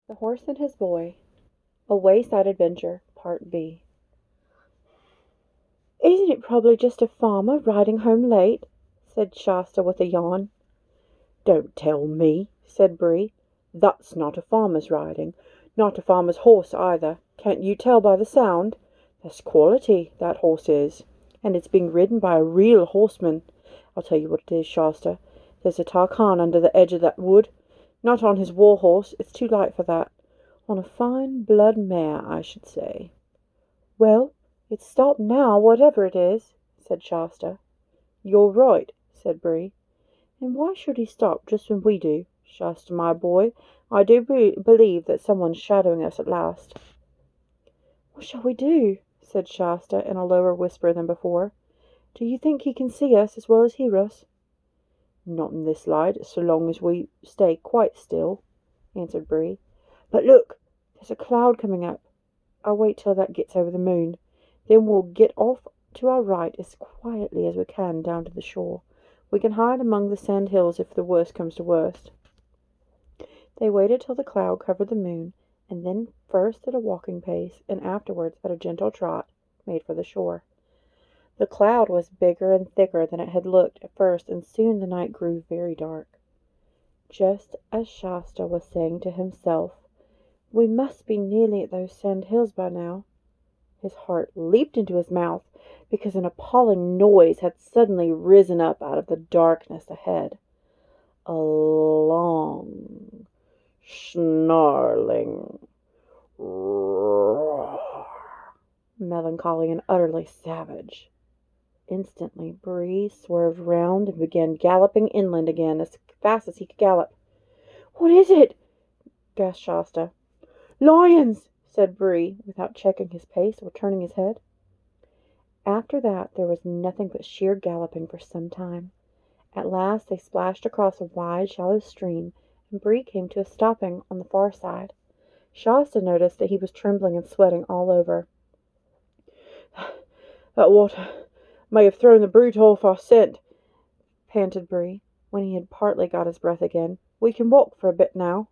The Horse and His Boy, A Wayside Adventure, Part B. "Isn't it probably just a farmer riding home late?" said Shasta with a yawn. "Don't tell me," said Brie. "That's not a farmer's riding. Not a farmer's horse either. Can't you tell by the sound? That's quality, that horse is. And it's being ridden by a real horseman. I'll tell you what it is, Shasta. There's a Tarkan under the edge of that wood. Not on his war horse, it's too light for that. On a fine blood mare, I should say." "Well, it's stopped now, whatever it is," said Shasta. "You're right," said Brie. "And why should he stop just when we do? Shasta, my boy, I do believe that someone's shadowing us at last." "What shall we do?" said Shasta in a lower whisper than before. "Do you think he can see us as well as hear us?" "Not in this light, so long as we stay quite still," answered Brie. "But look! There's a cloud coming up. I'll wait till that gets over the moon. Then we'll get off to our right as quietly as we can down to the shore. We can hide among the sand hills if the worst comes to worst." They waited till the cloud covered the moon, and then first at a walking pace, and afterwards at a gentle trot, made for the shore. The cloud was bigger and thicker than it had looked at first, and soon the night grew very dark. Just as Shasta was saying to himself, "We must be nearly at those sand hills by now," his heart leaped into his mouth, because an appalling noise had suddenly risen up out of the darkness ahead. A long, snarling roar, melancholy and utterly savage. Instantly Brie swerved round and began galloping inland again as fast as he could gallop. "What is it?" gasped Shasta. "Lions!" said Brie, without checking his pace or turning his head. After that there was nothing but sheer galloping for some time. At last they splashed across a wide, shallow stream, and Brie came to a stopping on the far side. Shasta noticed that he was trembling and sweating all over. "That water may have thrown the brute off our scent," panted Brie, when he had partly got his breath again. "We can walk for a bit now."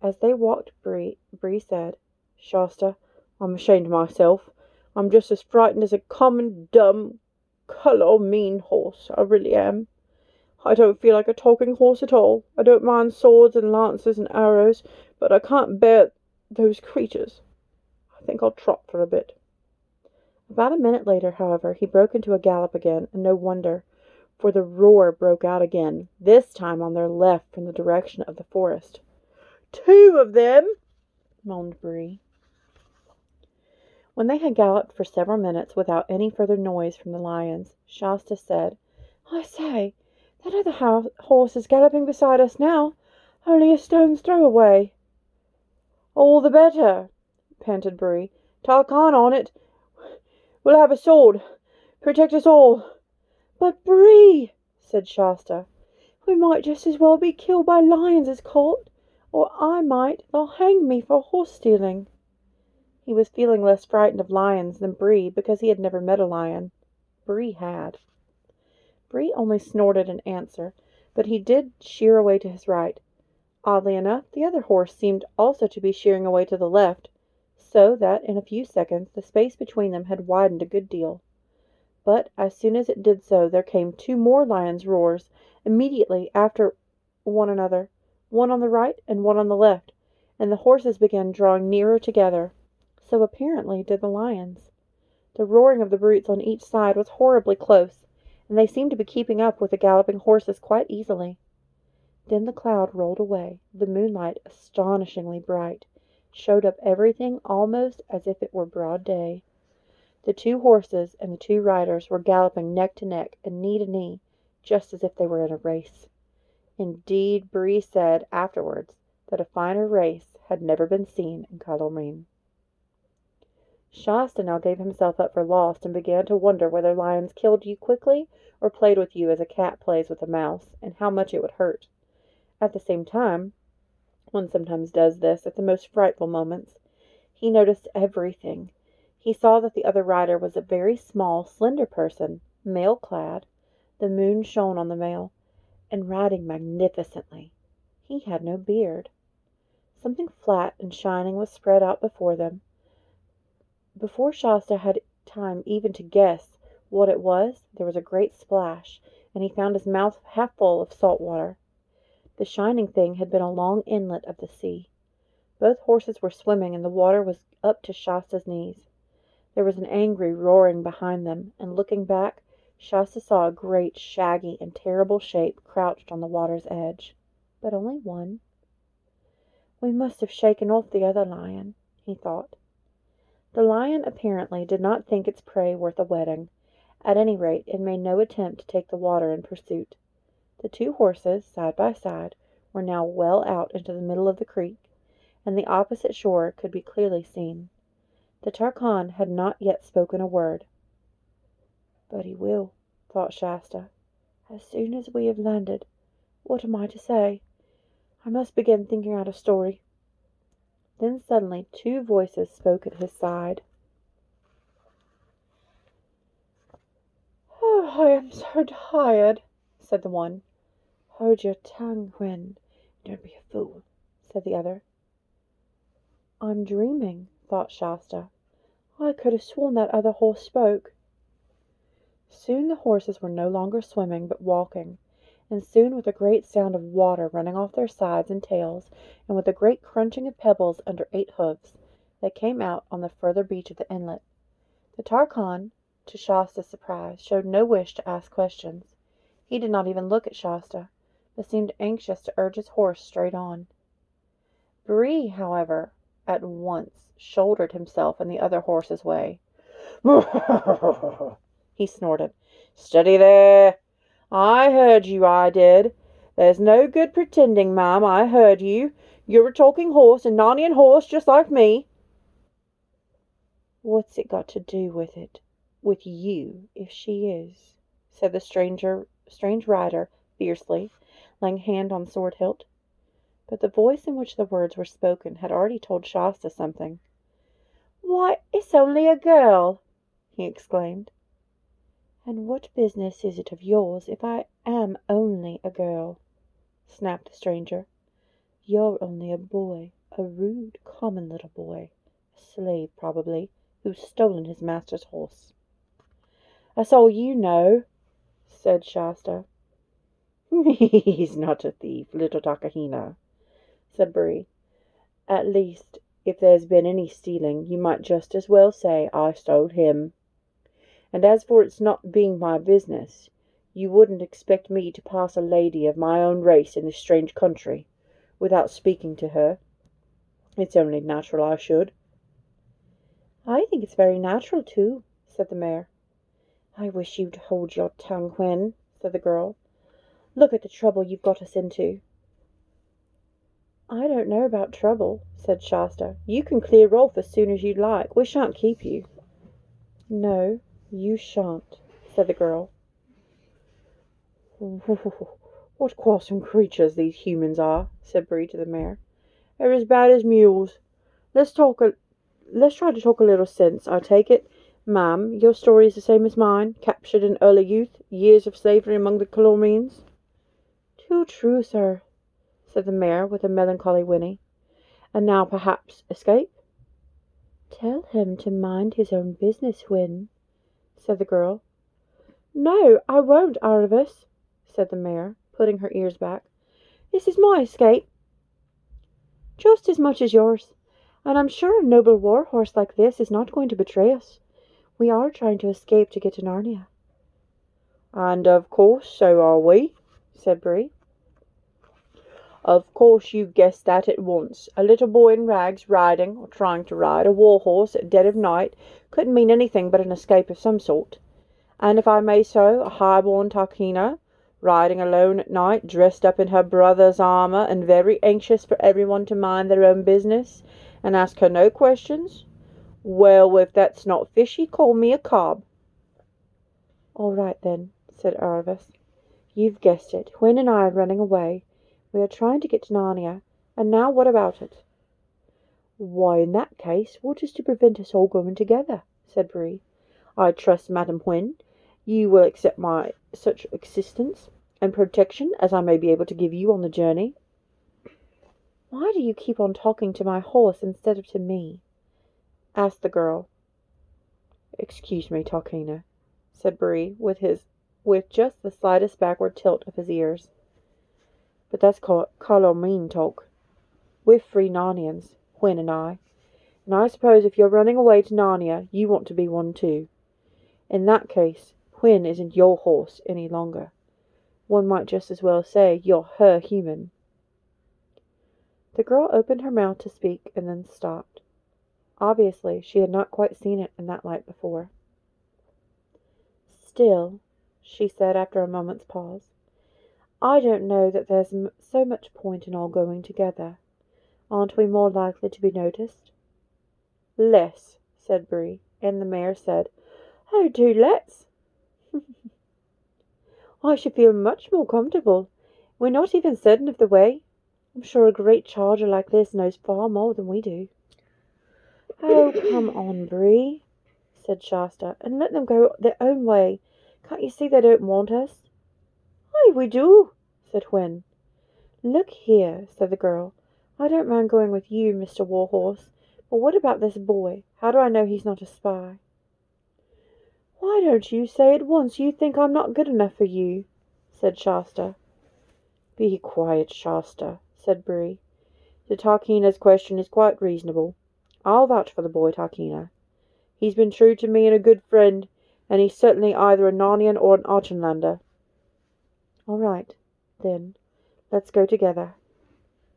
As they walked, Brie said, "Shasta, I'm ashamed of myself. I'm just as frightened as a common, dumb, colour mean horse. I really am. I don't feel like a talking horse at all. I don't mind swords and lances and arrows, but I can't bear those creatures. I think I'll trot for a bit." About a minute later, however, he broke into a gallop again, and no wonder, for the roar broke out again, this time on their left from the direction of the forest. "2 of them!" moaned Brie. When they had galloped for several minutes without any further noise from the lions, Shasta said, "I say, that other horse is galloping beside us now, only a stone's throw away." "All the better," panted Brie. "Tarkan on it. We'll have a sword. Protect us all." "But Brie," said Shasta, "we might just as well be killed by lions as caught, or they'll hang me for horse stealing." He was feeling less frightened of lions than Brie, because he had never met a lion. Brie had. Brie only snorted in answer, but he did sheer away to his right. Oddly enough, the other horse seemed also to be sheering away to the left, so that in a few seconds the space between them had widened a good deal. But as soon as it did so, there came 2 more lions' roars immediately after one another, one on the right and one on the left, and the horses began drawing nearer together. So apparently did the lions. The roaring of the brutes on each side was horribly close, and they seemed to be keeping up with the galloping horses quite easily. Then the cloud rolled away. The moonlight, astonishingly bright, showed up everything almost as if it were broad day. The 2 horses and the 2 riders were galloping neck to neck and knee to knee, just as if they were in a race. Indeed, Brie said afterwards that a finer race had never been seen in Calormene. Shasta now gave himself up for lost, and began to wonder whether lions killed you quickly or played with you as a cat plays with a mouse, and how much it would hurt. At the same time, one sometimes does this at the most frightful moments. He noticed everything. He saw that the other rider was a very small, slender person, mail-clad. The moon shone on the mail, and riding magnificently. He had no beard. Something flat and shining was spread out before them. Before Shasta had time even to guess what it was, there was a great splash, and he found his mouth half full of salt water. The shining thing had been a long inlet of the sea. Both horses were swimming, and the water was up to Shasta's knees. There was an angry roaring behind them, and looking back, Shasta saw a great, shaggy, and terrible shape crouched on the water's edge. But only one. We must have shaken off the other lion, he thought. The lion apparently did not think its prey worth a wetting. At any rate, it made no attempt to take the water in pursuit. The two horses, side by side, were now well out into the middle of the creek, and the opposite shore could be clearly seen. The Tarkan had not yet spoken a word. But he will, thought Shasta, as soon as we have landed. What am I to say? I must begin thinking out a story. Then suddenly 2 voices spoke at his side. "Oh, I am so tired," said the one. "Hold your tongue, Hwin. Don't be a fool," said the other. "I'm dreaming," thought Shasta. "I could have sworn that other horse spoke." Soon the horses were no longer swimming, but walking, and soon with a great sound of water running off their sides and tails, and with a great crunching of pebbles under 8 hoofs, they came out on the further beach of the inlet. The Tarkan, to Shasta's surprise, showed no wish to ask questions. He did not even look at Shasta, but seemed anxious to urge his horse straight on. Bree, however, at once shouldered himself in the other horse's way. He snorted. "Steady there! I heard you, I did. There's no good pretending, ma'am, I heard you. You're a talking horse, and Nanian horse, just like me." "What's it got to do with it? With you, if she is?" said the strange rider, fiercely, laying hand on sword hilt. But the voice in which the words were spoken had already told Shasta something. "Why, it's only a girl!" he exclaimed. "And what business is it of yours if I am only a girl?" snapped the stranger. "You're only a boy, a rude, common little boy, a slave probably, who's stolen his master's horse." "That's all you know," said Shasta. "He's not a thief, little Takahina," said Bree. "At least, if there's been any stealing, you might just as well say I stole him. And as for its not being my business, you wouldn't expect me to pass a lady of my own race in this strange country without speaking to her. It's only natural I should." "I think it's very natural, too," said the mare. "I wish you'd hold your tongue, Hwin," said the girl. "Look at the trouble you've got us into." "I don't know about trouble," said Shasta. "You can clear off as soon as you like. We shan't keep you." "No, you shan't," said the girl. "What quarrelsome creatures these humans are," said Bree to the mare. "They're as bad as mules. Let's try to talk a little sense. I take it, ma'am, your story is the same as mine, captured in early youth, years of slavery among the Calormenes." "Too true, sir," said the mare with a melancholy whinny. "And now, perhaps, escape?" "Tell him to mind his own business, Hwin," said the girl. "No, I won't, Arvis," said the mare, putting her ears back. "This is my escape." "Just as much as yours. And I'm sure a noble war horse like this is not going to betray us. We are trying to escape to get to Narnia." "And of course so are we," said Bree. "Of course you guessed that at once. A little boy in rags riding, or trying to ride, a war horse at dead of night couldn't mean anything but an escape of some sort. And if I may so, a high-born Takina, riding alone at night, dressed up in her brother's armour, and very anxious for everyone to mind their own business, and ask her no questions? Well, if that's not fishy, call me a cob." "All right, then," said Arvis. "You've guessed it. Hwin and I are running away. We are trying to get to Narnia. And now what about it?" "Why, in that case, what is to prevent us all going together?" said Bree. "I trust, Madam Hwin, you will accept my such assistance and protection as I may be able to give you on the journey." Why do you keep on talking to my horse instead of to me? Asked the girl. Excuse me, Tarkina, said Bree, with just the slightest backward tilt of his ears. But that's Calormene talk. We're free Narnians, Hwin and I suppose if you're running away to Narnia, you want to be one too. In that case, Hwin isn't your horse any longer. One might just as well say you're her human. The girl opened her mouth to speak and then stopped. Obviously, she had not quite seen it in that light before. Still, she said after a moment's pause, I don't know that there's so much point in all going together. Aren't we more likely to be noticed? Less, said Bree, and the mare said, Oh, do let's. I should feel much more comfortable. We're not even certain of the way. I'm sure a great charger like this knows far more than we do. Oh, come on, Bree, said Shasta, and let them go their own way. Can't you see they don't want us? Aye, we do, said Hwin. Look here, said the girl. I don't mind going with you, Mr. Warhorse, but what about this boy? How do I know he's not a spy? Why don't you say at once you think I'm not good enough for you? Said Shasta. Be quiet, Shasta, said Bree. The Tarkina's question is quite reasonable. I'll vouch for the boy, Tarkina. He's been true to me and a good friend, and he's certainly either a Narnian or an Auchenlander. All right, then, let's go together.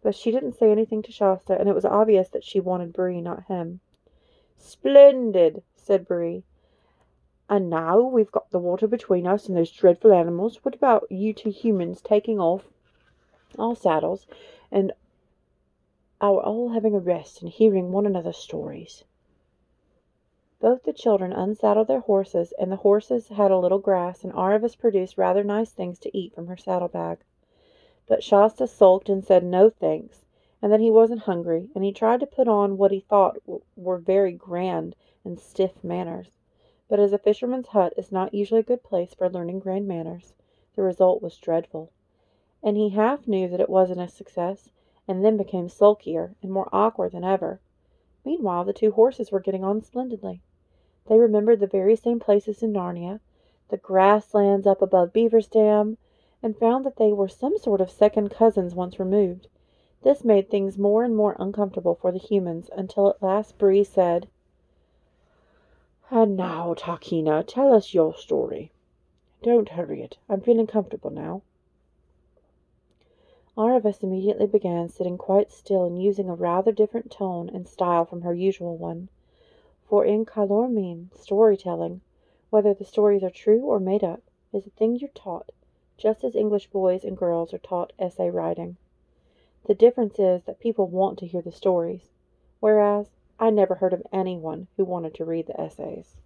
But she didn't say anything to Shasta, and it was obvious that she wanted Bree, not him. Splendid, said Bree. And now we've got the water between us and those dreadful animals, what about you two humans taking off our saddles and our all having a rest and hearing one another's stories? Both the children unsaddled their horses, and the horses had a little grass, and Aravis produced rather nice things to eat from her saddlebag. But Shasta sulked and said no thanks, and that he wasn't hungry, and he tried to put on what he thought were very grand and stiff manners. But as a fisherman's hut is not usually a good place for learning grand manners, the result was dreadful. And he half knew that it wasn't a success, and then became sulkier and more awkward than ever. Meanwhile, the two horses were getting on splendidly. They remembered the very same places in Narnia, the grasslands up above Beaver's Dam, and found that they were some sort of second cousins once removed. This made things more and more uncomfortable for the humans, until at last Bree said, And now, Tarkina, tell us your story. Don't hurry it. I'm feeling comfortable now. Aravis immediately began, sitting quite still and using a rather different tone and style from her usual one. For in Calormene, storytelling, whether the stories are true or made up, is a thing you're taught, just as English boys and girls are taught essay writing. The difference is that people want to hear the stories, whereas I never heard of anyone who wanted to read the essays.